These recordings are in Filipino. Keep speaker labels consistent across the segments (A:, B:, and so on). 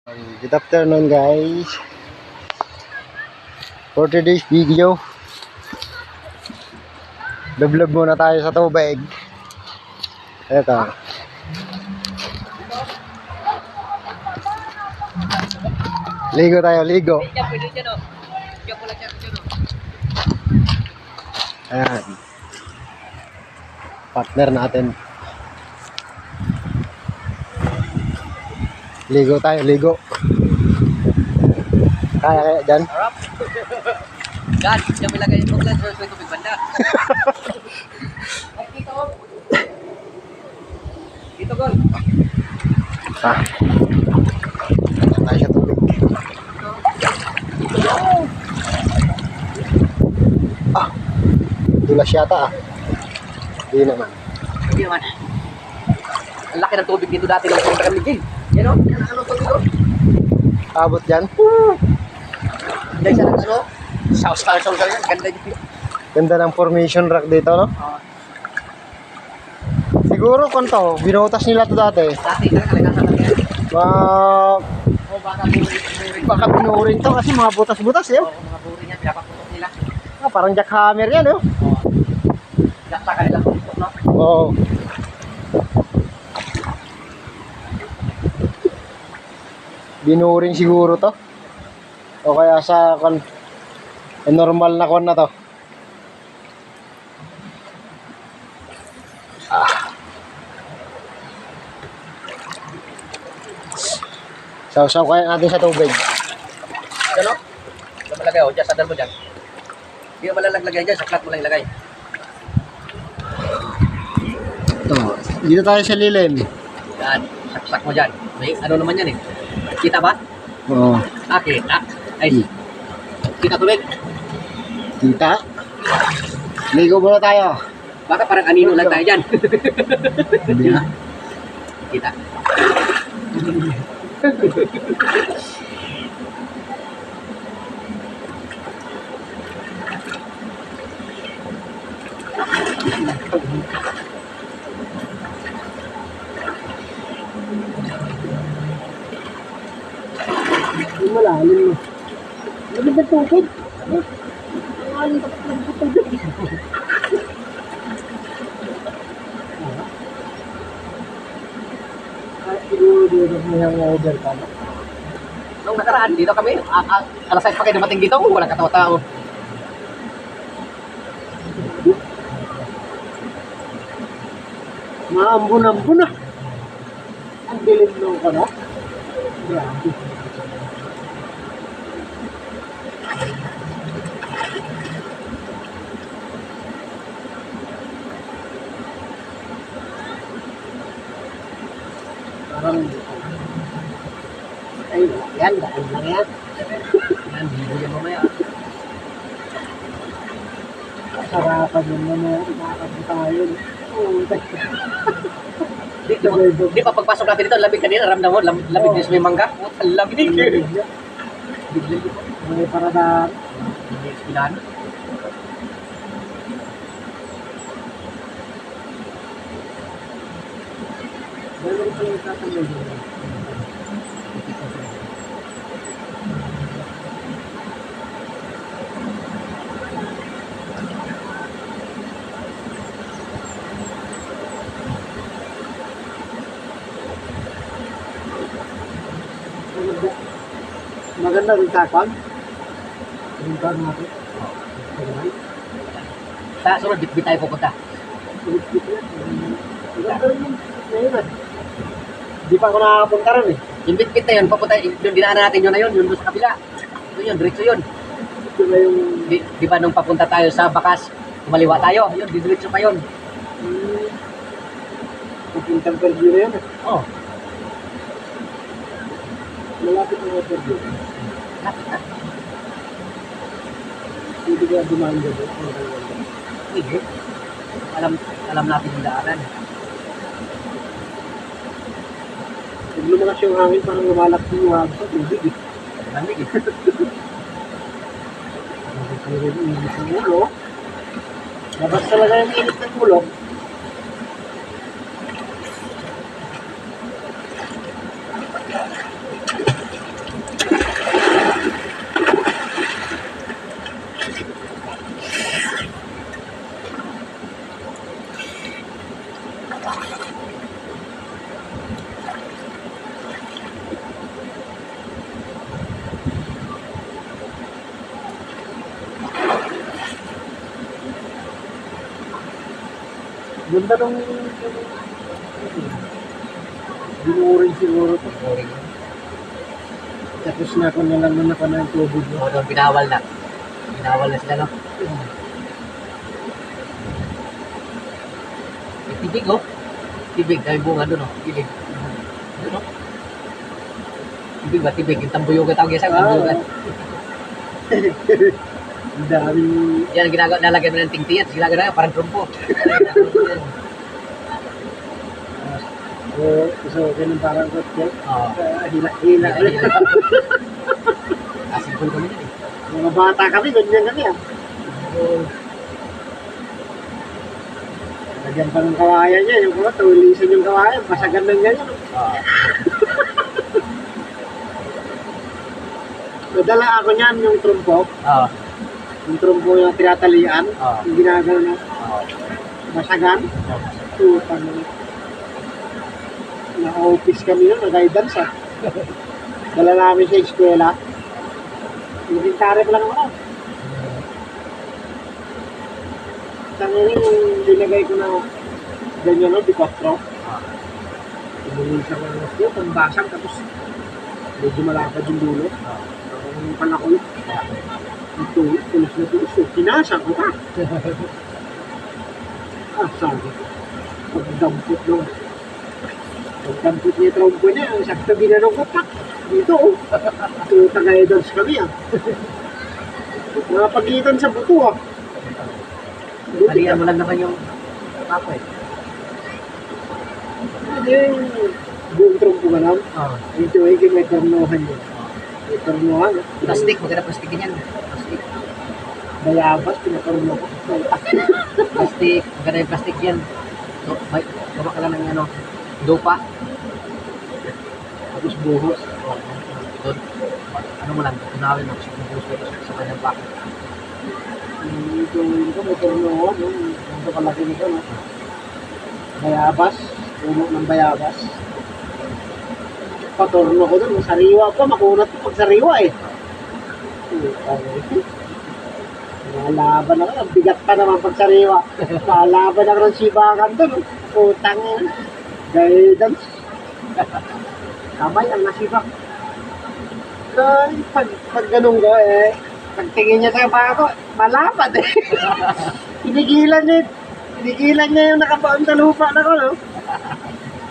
A: Good afternoon guys. For today's video, vlog muna tayo sa tubig. Ito. Ligo tayo, ligo. Ayan. Partner natin. Ligo tayo, ligo. Kaya dyan?
B: Harap. Gan, siya may lagay yung ulan sa tubig banda. Ay, dito. Dito, Gol.
A: Ah. Tayo sa tubig. Ah. Dulas yata ah. Hindi naman.
B: Hindi naman. Ang laki ng tubig dito dati lang sa kami din. Yan o, ano tubig o?
A: Abot dyan.
B: Dahil siya ng ano, saus yan, ganda dito.
A: Ganda ng formation rock dito, no? Siguro kung to, binutas nila to dati.
B: Dati, kalagasan lang yan.
A: O baka binurin to kasi mga butas-butas eh.
B: Oo, mga burin yan, pinapaputok nila.
A: Ah, parang jackhammer yan, oh.
B: Gasta ka nila putok, no?
A: Oo. Binuring siguro to. O kaya sa normal na kon na to. Sausaw kaya natin sa tubig.
B: Ano? Ano malagay o, dyan, sadal mo dyan. Hindi mo malalagay dyan, sa flat mo lang ilagay.
A: Ito. Dito tayo sa lilim.
B: Yan, saksak mo dyan. May ano naman yan eh. Kita ba?
A: Oo.
B: Ah, kita. Ay, kita tubig.
A: Kita. Ligo muna tayo.
B: Baka parang anino lang tayo dyan.
A: Hindi na.
B: Kita.
A: Malalim mo. Maganda tubig.
B: Nung nakaraan, dito kami, alas 6 pa kayo dumating dito, walang katawa-tao.
A: Maambun-ambun na. Ang dilim nung ka na. Grabe. Parang ay, yan, daan lang yan.
B: Yan, bibo yan mamaya.
A: Sarapan yun na nakakabot tayo.
B: Di pa pagpasok natin dito, lamig kanina, ramdam mo, lamig din sa may mangga. Ang lamig.
A: May paradaan.
B: Pinan.
A: Meron pa yung tatanong. Maganda rin takon. Punta natin.
B: Sa sunod, bit tayo pupunta.
A: Di pa ako nakakapunta rin eh.
B: Yung bit na yun, papunta, yung dinaanan natin yun na yun doon sa kabila. Yun, diretso yun.
A: Ito ba yung...
B: Di ba nung papunta tayo sa Bakas, kumaliwa tayo, yun, diretso pa yun.
A: Pupuntang perdi na yun eh.
B: Oh,
A: Malapit na yung perdi.
B: lapit na.
A: Hindi ka dumanda doon.
B: Pwede. Alam natin yung daanan.
A: Pag lumakas yung hangin, parang lumalak yung hangin sa tubig eh.
B: Lamig eh.
A: Pero yung init ng ulo, labas talaga yung init ng ulo. Ganda nung binuring siguro to.
B: Boring.
A: Tapos na ako nalang ako ng tubig.
B: Oo, doon, binawal na. Binawal na sila, no? May tibig, oh. Tibig, dahil bunga doon, oh. Tibig. Doon, oh. Tibig ba? Tibig. Yung tambuyugan tawag yan sa tambuyugan.
A: Ang daming...
B: Yan ang ginagawa, nalagyan mo ng tingtiyan. Ginagawa na parang trumpo.
A: So, ganun parang kotse.
B: Oo.
A: Hila-hila.
B: Asin kami din, eh.
A: Mga bata kami, ganyan kami ah. Lagyan pa ng kawayan niya, yung mga tulisan yung kawayan, pasagan ng ganyan.
B: Oo.
A: Nadala ako niyan, yung trumpo.
B: Oo.
A: Yung trumpo yung tinatalian,
B: Oo.
A: yung ginagawa na
B: Oo.
A: masagan. Tutang na-office kami nun, na-guidance ah. Dala namin sa eskwela. Naging tarif lang ako. Tangin yung linagay ko na ganyan no, di 4. Tumulong sa mga ko, pambasang tapos medyo malapad yung dulo. Ang panakol. Ito, tulos na tulos. Kinasa ko pa. Sabi ko. Pagdampot nun. Pagdampot niya trompo niya, sakto ginanong ko pa. Dito oh. Ito, taga-edons kami ah. Mga pagitan sa buto ah.
B: Aliyan mo lang naman yung papa, eh.
A: Hindi yung buong trompo ka lang.
B: Oo.
A: Ito ay may tornohan yun. May tornohan.
B: Plastic, maganda plastic din yan. Plastic.
A: Bayabas, pinatorno ko.
B: Plastic, maganda yung plastic yan. So, may, gawa ka lang ng ano, lupa.
A: Tapos buhos.
B: Doon, ano mo lang, tunawin mo, buhos mo sa kanyang bakit.
A: Ito may tornohan. Ito kalaki nito. No? Bayabas. Puno ng bayabas. Patorno ko doon. Sariwa pa. Makunat ko pag sariwa eh. Nalaban ako. Ang bigat pa naman pag sariwa. Nalaban ako ng sibakan doon. Utang yun. Guidance. Kamay ang nasibak. Pag ganun ko eh. Pagtingin niya sa bako, malapad eh. Pinigilan niya yung nakabaon sa lupa na ko, no?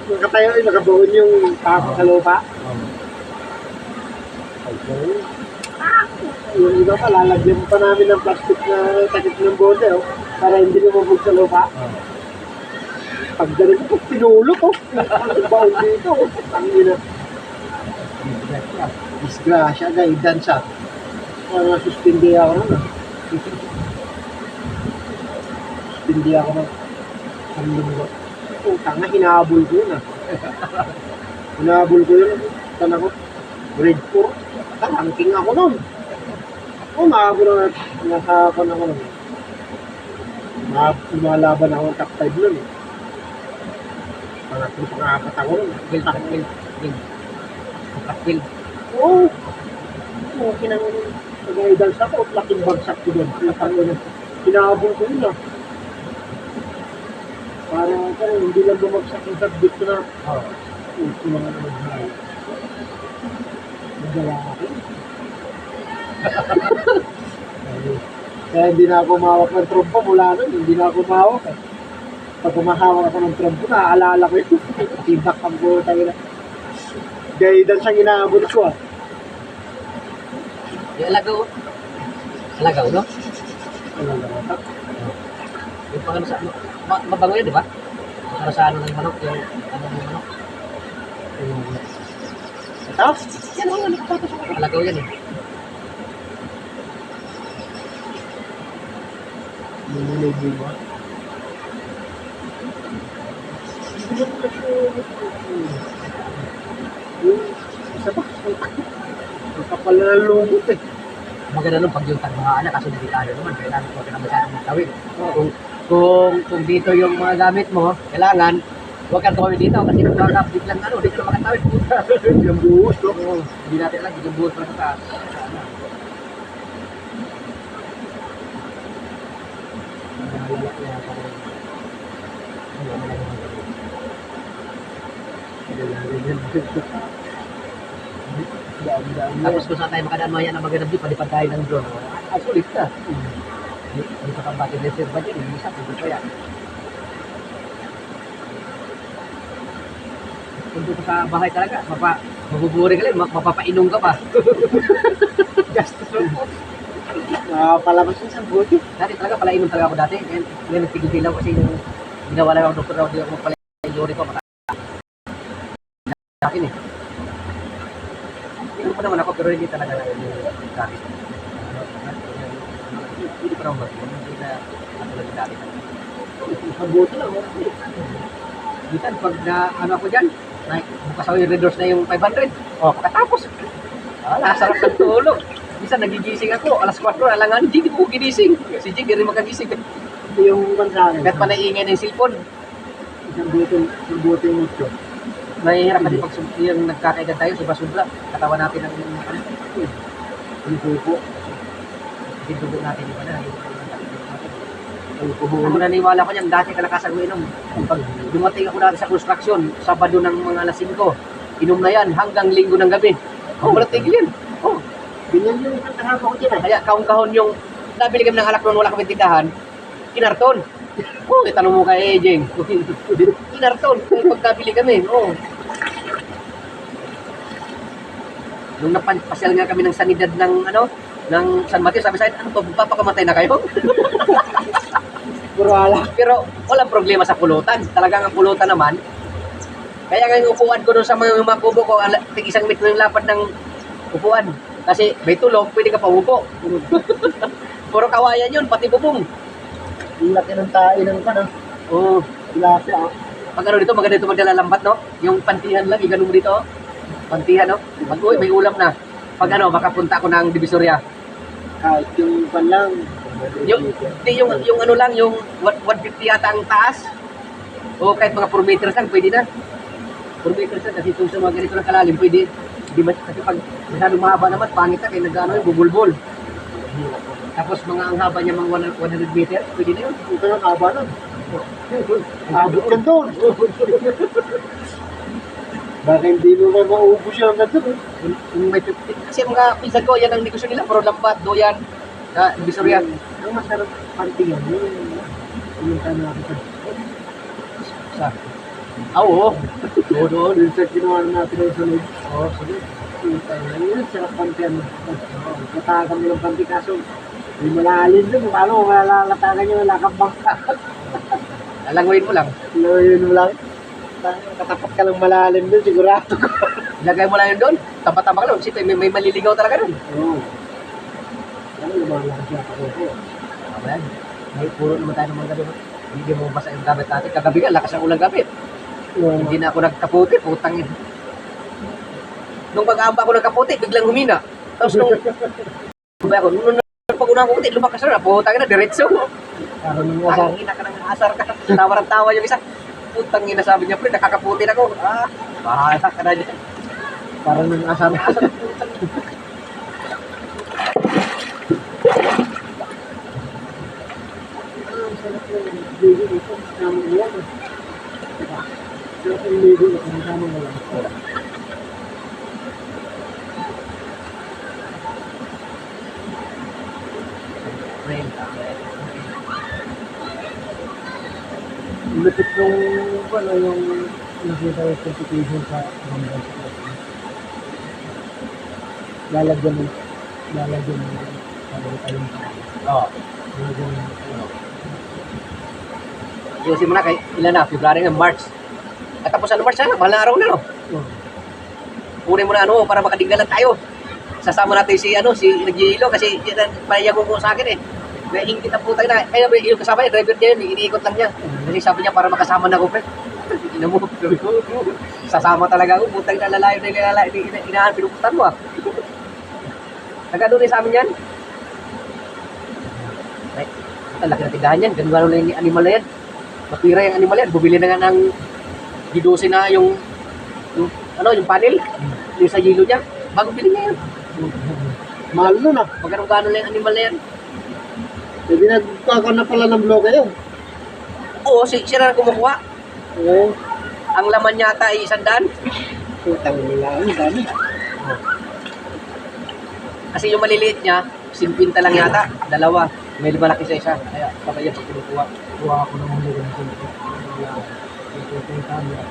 A: Nakatayo yung nakabaon yung pako sa lupa. Okay. Yung iba pa, lalagyan pa namin ng plastic na takip ng bote, oh, para hindi lumabog sa lupa. Pag ganun ko, pinulot, oh. Ang baon dito, oh. Ang ina. Disgrasya, guidance, ah. Parang suspindi ako nun, ah. Suspindi ako nun. Ang linggo. Oh, tanga, hinahabol ko yun, ah. Hinahabol ko yun. Tan ako, grade 4. Talangking ako nun. Oh, mahabol na nasa ako na ako nun. Lumalaban ako ng top 5 nun, eh. Pangatlo, pang-apat ako nun.
B: Kapil.
A: Oo. Okay nang nag-guidance ako. Laking bagsak ko doon. Hinahabol ko yun, ah. Para hindi lang bumagsak yung subject ko na ito lang ang mag-high. Nagawa ako. Kaya hindi na ako umawak ng trompo mula nun. Hindi na ako umawak eh. Pag umahawak ako ng trompo, naaalala ko yun. Tibak ang buta yun. Guidance ang inaabot ko ah.
B: Yung alagaw. Alagaw, no?
A: Ano lang ito?
B: Yung pang ano sa, mabango yun, di ba? Para sa ano ng manok, yung ano ng manok.
A: Ito?
B: Yan o, alagaw yan eh.
A: Nililay mo. Yung isa pa, ang kapal na lumot eh.
B: Maganda nung pag yung mga anak, kaso delikado naman, kailangan ko na masyadong magtawid. Kung dito yung mga gamit mo, kailangan, huwag kang tawid dito kasi baka biglang ano, dito ka makatawid.
A: Yung buhos, no?
B: Oo, hindi natin alam, yung buhos pa sa taas. Tapos kung saan tayo makadaan maya na magandang view, palipad tayo ng drone. Ay, sulit ka. Hindi pa kang battery reserve ba dyan? Hindi isa, hindi kaya. Kung doon ka sa bahay talaga, mabuburi ka lang, mapapainom ka pa. Gastos mo.
A: Palabas niya sa buti.
B: Dati talaga, palainom talaga ako dati. Ngayon nagtigil-tilaw kasi yung ginawa lang ako doktor daw, di ako magpalainom ko. Akin eh. Hindi pa naman ako, pero hindi talaga yung gamit. Hindi pa naman hindi na katulad yung dati.
A: Mabuti lang.
B: Minsan, pag na, ano ako dyan, bukas ako yung redoors na yung 500. O, katapos. Sarap ng tulog. Minsan, nagigising ako, alas 4, alangan, hindi ko ginising. Si Jig, hindi rin makagising.
A: Ito yung bansa.
B: Kahit pa naiingay ng cellphone.
A: Isang buti yung ito.
B: Mahihirap kasi pag yung nagkakaigan tayo, sobra-sobra. Katawan natin ang
A: Yung suko.
B: dugo natin, di ba na?
A: Ang
B: Ako
A: kuhuli.
B: naniwala ko niyan, dati kalakasan ko inom. Pag dumating ako dati sa construction, Sabado ng mga alas 5, inom na yan hanggang Linggo ng gabi. Walang tigil yan.
A: Ganyan yung isang kasama ko dyan.
B: Kaya kahon-kahon yung nabili kami ng alak noon, wala kami tindahan, kinarton. Itanong mo kay Jeng. Kinarton, pag nabili kami. Nung napasyal nga kami ng sanidad ng ng San Mateo, sabi sa akin, ano to, papakamatay na kayo?
A: Puro alak.
B: Pero walang problema sa pulutan. Talagang ang pulutan naman. Kaya nga yung upuan ko doon sa mga kubo ko, isang metro yung lapad ng upuan. Kasi may tulog, pwede ka pa upo. Puro kawayan yun, pati bubong.
A: Ang laki ng tain ng pan.
B: Oo.
A: Tilapia.
B: Pag ano dito, maganda dito magdalalambat, no? Yung pantihan lang, yung ganun mo dito. Pantihan, no? Pag uy, may ulam na. Pag ano, makapunta ako ng Divisoria.
A: Kahit yung pan lang.
B: Yung ano lang, yung 150 yata ang taas. O kahit mga 4 meters lang, pwede na. 4 meters lang, kasi kung sa mga ganito ng kalalim, pwede. Di ba, kasi pag masyadong mahaba naman, pangit na, kaya nag-ano yung bubulbol. Tapos mga ang haba niya, mga 100 meters, pwede na yun.
A: Ito yung haba nun. Abot ka doon. Baka hindi mo ba maubos yung hanggang doon.
B: Yung may 50. Kasi mga pinsan ko, yan ang negosyo nila, puro lambat, doyan, Divisoria.
A: Ang masarap pantingan. Yung tanong natin sa
B: Sa? Oo. Oo, doon.
A: Yung sa ginawa natin yung sunod.
B: Oo, sige.
A: Yun, sarap pantiyan. Katakan mo ng panti kaso. May malalim doon. Paano kung malalatakan nyo, lakang bangka.
B: Alanguin mo lang.
A: Yun mo lang. Katapat ka lang malalim doon, sigurado ko.
B: Ilagay mo lang yun doon. Tapat-tapak lang. Siyempre, may maliligaw talaga doon.
A: Oo. Ano yung mga siya ako?
B: Ayan. May puro naman tayo ng mga gabi. Hindi mo basa yung gamit natin. Kagabi nga, lakas ang ulang gamit. Hindi na ako nagkaputi, putang yun. Nung pag-aamba ako nagkaputi, biglang humina. Tapos nung pag-una ko puti, lumakas na, putang na, diretso.
A: Parang yung asar.
B: Ang ina ka ng asar ka. Tawa ng tawa yung isa. Putang ina, sabi niya, pre, nakakaputi na ako. Bahala ka na dyan.
A: Parang yung asar. Sarap yung ligo dito. Kasama mo yan. Sarap yung ligo dito. Kasama mo lang. Lupit yung nakita yung certification sa mga sa lalagyan mo sabi tayong
B: Oo.
A: lalagyan mo
B: Ayusin mo na kay ilan na, February na, March. At tapos ano, March na, mahal na araw na, no? Kunin mo na para makadinggalan tayo. Sasama natin si Nagihilo kasi payag ko sa akin eh. Naingit ang putang na. Kaya yung kasama niya, driver niya yun, iniikot lang niya. Kasi sabi niya para makasama na ako, pre. Ina mo, sasama talaga ako, putang na lalayo na inaan, pinuputan mo Nagano rin sa amin yan. Ay, ang laki na tindahan yan, ganun lang yung animal na yan. Mapira yung animal yan, bumili na nga ng gidosi na yung panel, yung sa hilo niya, bago bili niya yan.
A: mahal nun
B: Magkano lang yung animal na yan.
A: Hindi nagkakaroon na pala ng bloke yun.
B: Oo, siya na kumukuha.
A: Oo.
B: Ang laman yata ay 100.
A: Putang nila. Ang dami.
B: Kasi yung maliliit niya, 50 lang yata. Dalawa. May malaki sa isa. Kaya sabay yan pag kinukuha.
A: Kuha ako ng huli ng sumpo. Ito yung camera.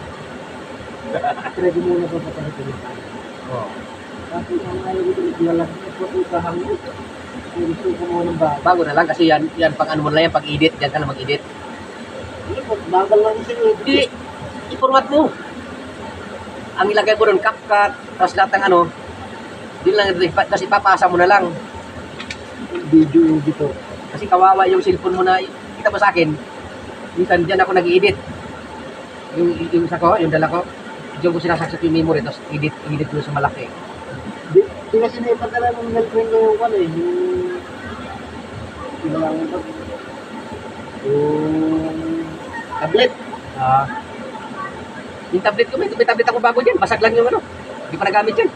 A: Try ko muna pa ito.
B: Oh.
A: Kasi ang ayaw ko ito, lalaki ko ito hangin. Gusto ko muna ba?
B: Bago na lang kasi yan pang ano mo na yan, pag edit, diyan ka na mag-edit.
A: Hindi, bagal lang siya.
B: Hindi, i-format mo. Ang ilagay mo doon, CapCut, tapos lahat ng ano, din lang, tapos ipapasa mo na lang.
A: Video dito.
B: Kasi kawawa yung cellphone mo na, kita mo sa akin, minsan dyan ako nag-edit. Yung isa ko, yung dala ko, diyan ko sinasaksak yung memory, tapos edit mo sa malaki.
A: Di kasi may padala ng girlfriend ko yung ano eh, yung ito, yung tablet.
B: Yung tablet ko, may tablet ako bago dyan, basag lang yung ano, hindi pa nagamit dyan.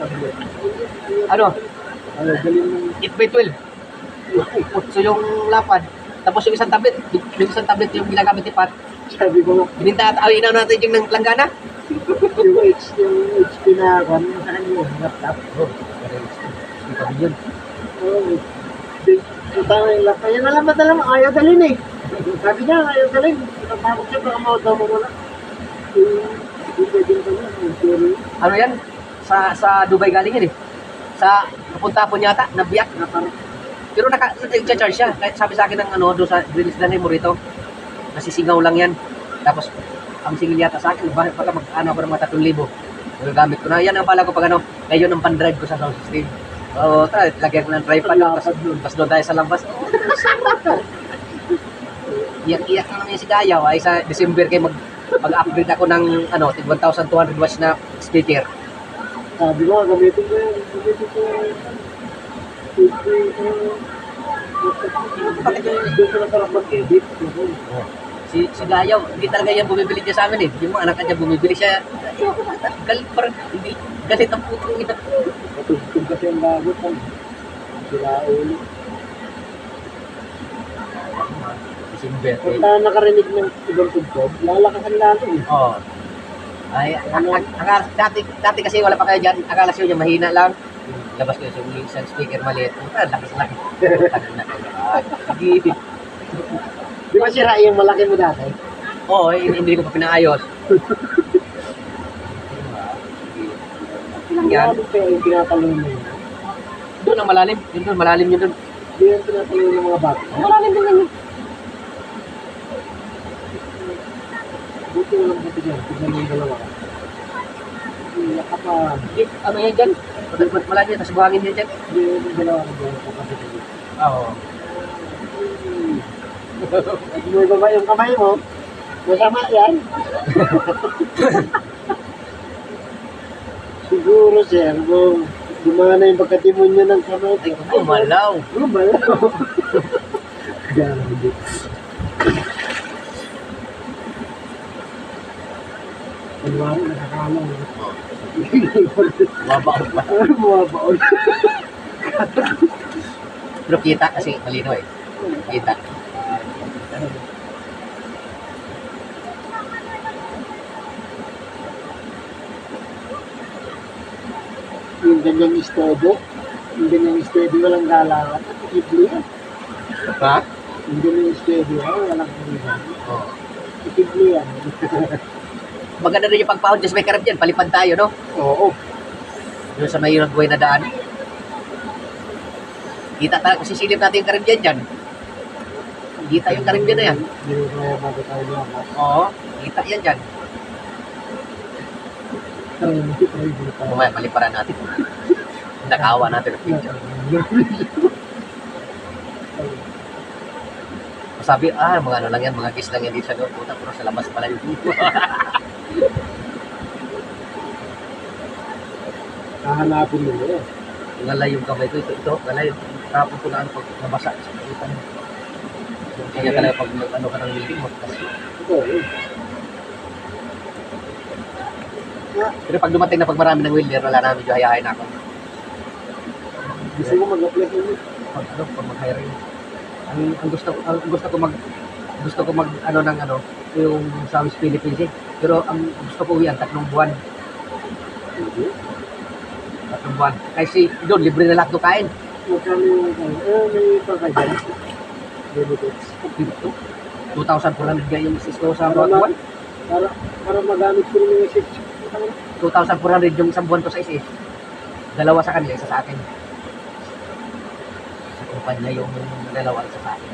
A: Tablet.
B: Ano?
A: Ano, galing ng
B: 8x12. So yung lapad, tapos yung isang tablet yung ginagamit ni Pat,
A: sabi ko,
B: bininta at awin na natin yung langgana.
A: yung HP na ako, saan yung laptop?
B: Hindi pa yun.
A: Oo. Punta na yung laptop. Yan na lang madala mo, ayaw dalhin eh. Sabi niya, ayaw dalhin. Natakot siya, baka mawagaw mo muna. Yung pwede ko na, yung theory.
B: Ano yan? Sa Dubai galing yan eh. Sa papunta po yata, nabiyak.
A: Na parang,
B: Pero naka-charge siya. Kahit sabi sa akin ng ano, doon sa release na mo rito, nasisingaw lang yan. Tapos, ang singil yata sa akin, baka mag-ano ako ng mga 3,000. Magagamit ko na. Yan ang pala ko pag ano, ngayon ang pan-drive ko sa sound system. Oo, lagyan ko ng drive pad. Tapos doon tayo sa labas. Iyak-iyak na naman yung si Gayaw ay sa December kayo mag-upgrade ako ng ano, 1,200 watts na speaker.
A: sabi ko, gamitin ko yan. Gamitin ko yan. Doon ko na parang mag-edit.
B: Si Gayaw, hindi talaga yan bumibili niya sa amin eh. Yung mga anak niya bumibili siya. Galit parang, hindi, galit ang putong ina.
A: Matugtog kasi ang bagot. Sila ulit.
B: December.
A: Pagka nakarinig ng ibang tugtog, lalakasan natin eh.
B: Oo. Ay, dati kasi wala pa kayo dyan. Akala siya niya mahina lang. Labas ko yung isang speaker maliit. Lakas-laki. Hindi.
A: Di ba sira yung malaki mo dati?
B: Oo, hindi ko pa pinaayos. Yan.
A: Ano pa yung tinatalong mo yun?
B: Doon ang malalim. Yun doon, malalim yun doon.
A: Hindi yung tinatalong ng mga bata.
B: Malalim din yan.
A: Buti walang buti dyan. Tignan mo yung dalawa. Iyak ka pa.
B: Ano yan dyan? Malalim, tapos buhangin yan dyan.
A: Hindi yung dalawa ka dyan. Kapatid ko.
B: Oo.
A: At mo ibaba yung kamay mo, masama yan. Siguro sir, kung gumana yung pagkatimonyo ng kamay.
B: Ay, gumalaw.
A: Gumalaw. Grabe. Kunwari, nakakalang.
B: Mabaon pa.
A: Bumabaon.
B: Pero kita kasi malino eh. Kita.
A: Yung ganyang steady, walang galangan. Ikibli yan.
B: Ha?
A: Yung ganyang steady, walang galangan.
B: Oo.
A: Ikibli yan.
B: Maganda rin yung pagpahod dyan sa may Caribbean. Palipad tayo, no?
A: Oo.
B: Doon sa may buhay na daan. Kita tayo, kung sisilip natin yung Caribbean dyan. Kita yung Caribbean na yan.
A: Hindi mo kaya bago tayo lang.
B: Oo, kita yan dyan. Kumaya, paliparan natin. Nakawa natin ang picture. Sabi, mga ano lang yan, mga kiss lang yan dito sa loob. Puta, pero sa labas pala yung
A: Hahanapin mo yun.
B: Ngalay yung kamay ko, ito, ngalay. Tapos ko na ano, pag nabasa. Kaya talaga pag ano ka ng meeting mo.
A: Ito, yun.
B: Pero pag dumating na pag marami ng welder, wala na, medyo hayahay na ako.
A: Gusto ko mag-apply ko yun.
B: Pag mag-hiring. Ang gusto ko gusto ko mag, ano ng ano, yung sa West Philippines eh. Pero ang gusto ko yan, 3 buwan. 3 buwan. Kasi doon, libre na lahat ng kain.
A: Magkano yung may pagkajan? Benefits.
B: 2,400 ganyan yung sis ko sa
A: Para,
B: bawat buwan.
A: para magamit ko rin yung isip.
B: 2,400 yung isang buwan ko sa sis. Dalawa sa kanila, isa sa akin. Sa kumpanya yung dalawa, isa sa akin.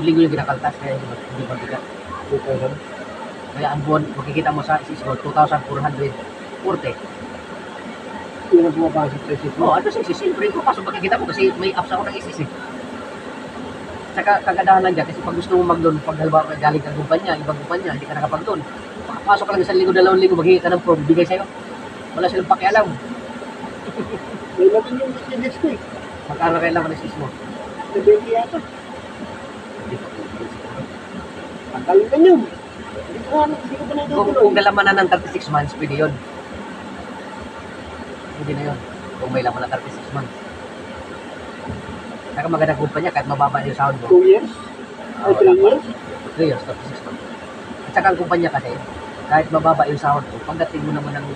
B: Linggo yung ginakaltas, kaya hindi mabigat.
A: 2,000.
B: Kaya ang buwan, makikita mo sa sis ko, 2,440.
A: Yung pumapasok sa isip
B: Oo,
A: mo.
B: ano sa isis, siyempre ko kaso makikita mo kasi may apps ako ng isis eh. Saka kagadahan lang dyan, kasi pag gusto mo mag-loan, pag halimbawa ka galing kang kumpanya, ibang kumpanya, hindi ka nakapag-loan. Pasok ka lang 1 linggo, 2 linggo, maghingi ka ng form, bigay sa'yo. Wala silang pakialam.
A: May laman yung students ko eh.
B: Magkano kailangan ng isis mo?
A: 20 yata.
B: Hindi ko pwede.
A: Ang galing ka nyo. Hindi ko ba
B: Kung nalaman na ng 36 months, pwede yun. Pwede na yun. Kung may laman na 36 months. Saka magandang kumpanya, kahit mababa yung sahod mo.
A: 2 years? Ay, 3 years?
B: 3 years, 36 months. At saka ang kumpanya kasi, kahit mababa yung sahod mo, pagdating mo naman ng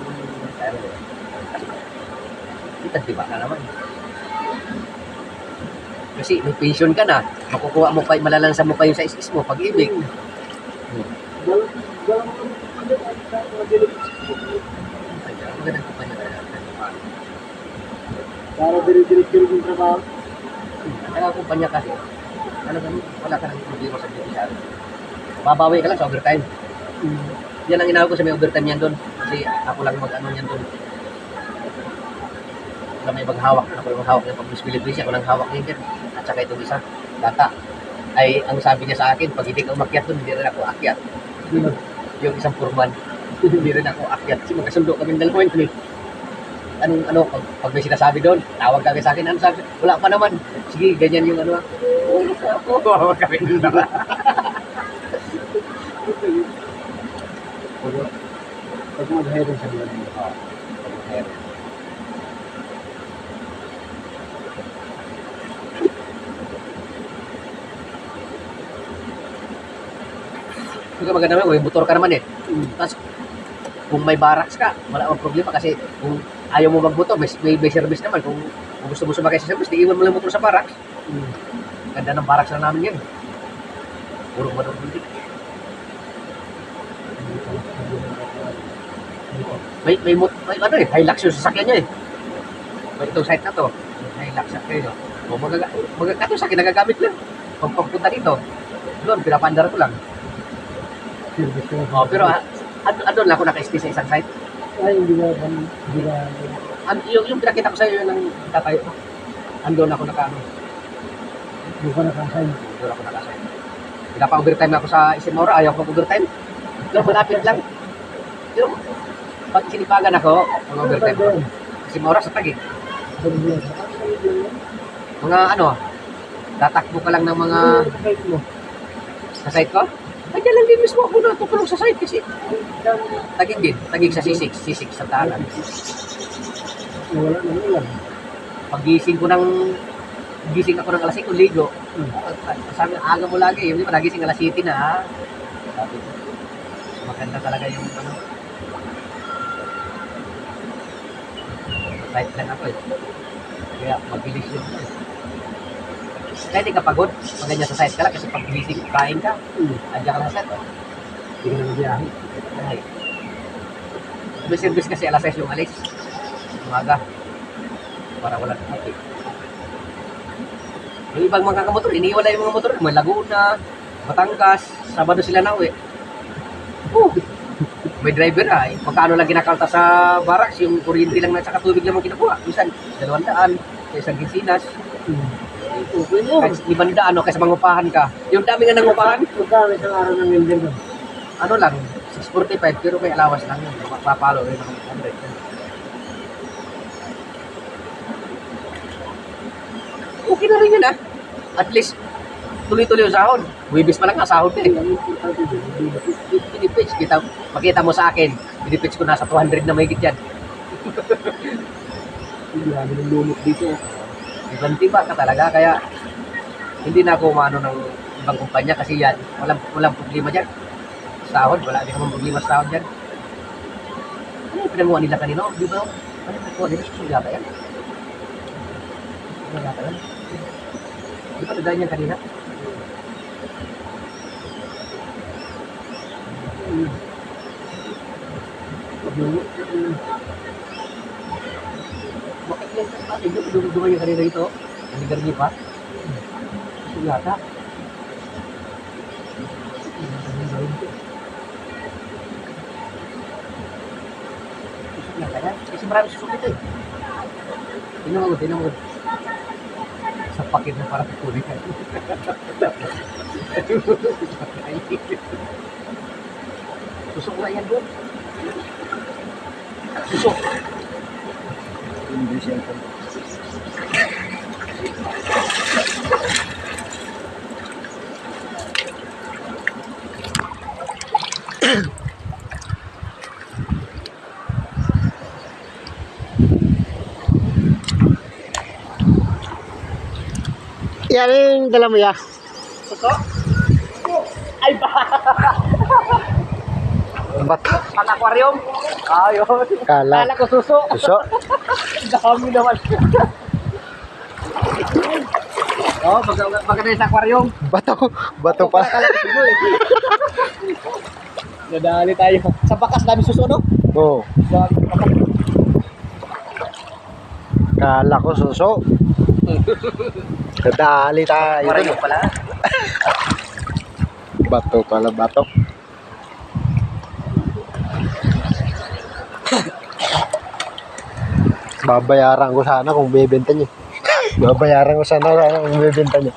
B: kita diba ka naman. Kasi may pension ka na, makukuha mo pa, malalansan mo pa yung sa isis mo, pag-ibig. Magandang kumpanya talaga.
A: Para dire-diretso yung trabaho.
B: At saka ang kumpanya kasi, talagang wala ka ng problema sa judicial. Babawi ka lang sa overtime. Yan ang inawag ko sa may overtime yan doon. Kasi ako lang mag-ano yan doon. Wala may maghawak. Ako lang maghawak ng pag-Miss Philippines. Ako lang hawak niyan dyan. At saka itong isa, data. Ay, ang sabi niya sa akin, pag hindi ka umakyat doon, hindi rin ako akyat. Yung isang purman, hindi rin ako akyat. Kasi magkasundo kami ng dalawa yun. Ano, pag may sinasabi doon, tawag kami sa akin, ano sabi? Wala pa naman. Sige, ganyan yung ano. Tawag kami ng dalawa.
A: Pag mag-hiring sa mga
B: Hindi ka maganda naman, may motor ka naman eh. Tapos, kung may barracks ka, wala akong problema kasi kung ayaw mo magmotor, may service naman. Kung gusto mo sumakay sa service, di iwan mo lang motor sa barracks. Ganda ng barracks na namin yan. Puro motor hindi. May ano eh, Hilux yung sasakyan niya eh. May itong site na to. May Hilux sa kayo. O ito sa akin, nagagamit lang. Pag pagpunta dito, doon, pinapandar ko lang.
A: service ko.
B: Oh, pero andun lang ako naka-stay sa isang site.
A: Ay, hindi na.
B: Yung pinakita ko sa iyo ng tatayo ko. Andun ako naka-ano.
A: Hindi ko nakasign.
B: Andun ako naka-sign. Pinapa-overtime ako sa Isimora, ayaw ko mag-overtime. Pero malapit lang. Pero pag sinipagan ako, mag-overtime ko. Isimora sa Taguig. Mga ano, tatakbo ka lang ng mga sa site ko. Kaya lang din mismo ako natutulong sa site kasi Taguig din. Taguig sa C6 sa Talan.
A: Wala na ulan.
B: Pagising ako ng alas 5, ligo. Sabi, aga mo lagi. Yung di pa nagising alas 7 na, ha? Sabi ko, maganda talaga yung ano. Site lang ako eh. Kaya mabilis yun. Kaya di ka pagod. Pag ganyan sa site ka lang kasi pag gising, kain ka. Andiyan ka lang sa site.
A: Hindi ka na magbiyahe.
B: Ay. May service kasi alas 6 yung alis. Umaga. Para wala na traffic. Yung ibang mga kamotor, iniwala yung mga motor. May Laguna, Batangas, Sabado sila na uwi. May driver ay. Magkano lang ginakalta sa barracks, yung kuryente lang na sa tubig lang ang kinukuha. Minsan, 200 sa isang ginsinas.
A: Okay mo.
B: Kahit 500, kaysa mangupahan ka. Yung dami nga nangupahan,
A: Magkano isang araw ng member doon?
B: ano lang, 645, pero may alawas lang yun. Mapapalo rin ng 100. Okay na rin yun ah. At least, tuloy-tuloy yung sahod. Buwibis pa lang nga sahod eh. Pinipitch, makita mo sa akin, pinipitch ko nasa 200 na may yan.
A: Grabe ng lumot dito.
B: Ibang tiba ka talaga, kaya hindi na ako umano ng ibang kumpanya kasi yan, walang problema dyan. Sahod, wala din naman problema sa sahod dyan. Ano yung pinanguha nila kanina? Di ba? Ano yung pinanguha nila? Susyata yan. Susyata yan. Di ba nagdaan yan kanina? Bakit yan? Bakit yung dumay yung kanina ito? Naligarni pa? Susyata. Susyata yan. Kasi marami susok ito eh. Tingnan mo. Sa pakit na parang tuloy ka. Susok na yan doon. Susok.
A: Hindi siya. Yan yung dala mo ya.
B: Susok? Ay ba?
A: Bat.
B: Pang-aquarium? Ayun.
A: Kala.
B: Kala ko suso.
A: Suso.
B: Dami naman. Oh, maganda yung sa aquarium.
A: Bato. Bato pa.
B: Kala ko suso eh. Nadali tayo. Sa bakas dami suso, no?
A: Oo. Kala ko suso. Kadali tayo.
B: Aquarium pala.
A: Bato pala, bato. Babayaran ko sana kung bebenta niya. Babayaran ko sana kung bebenta niya.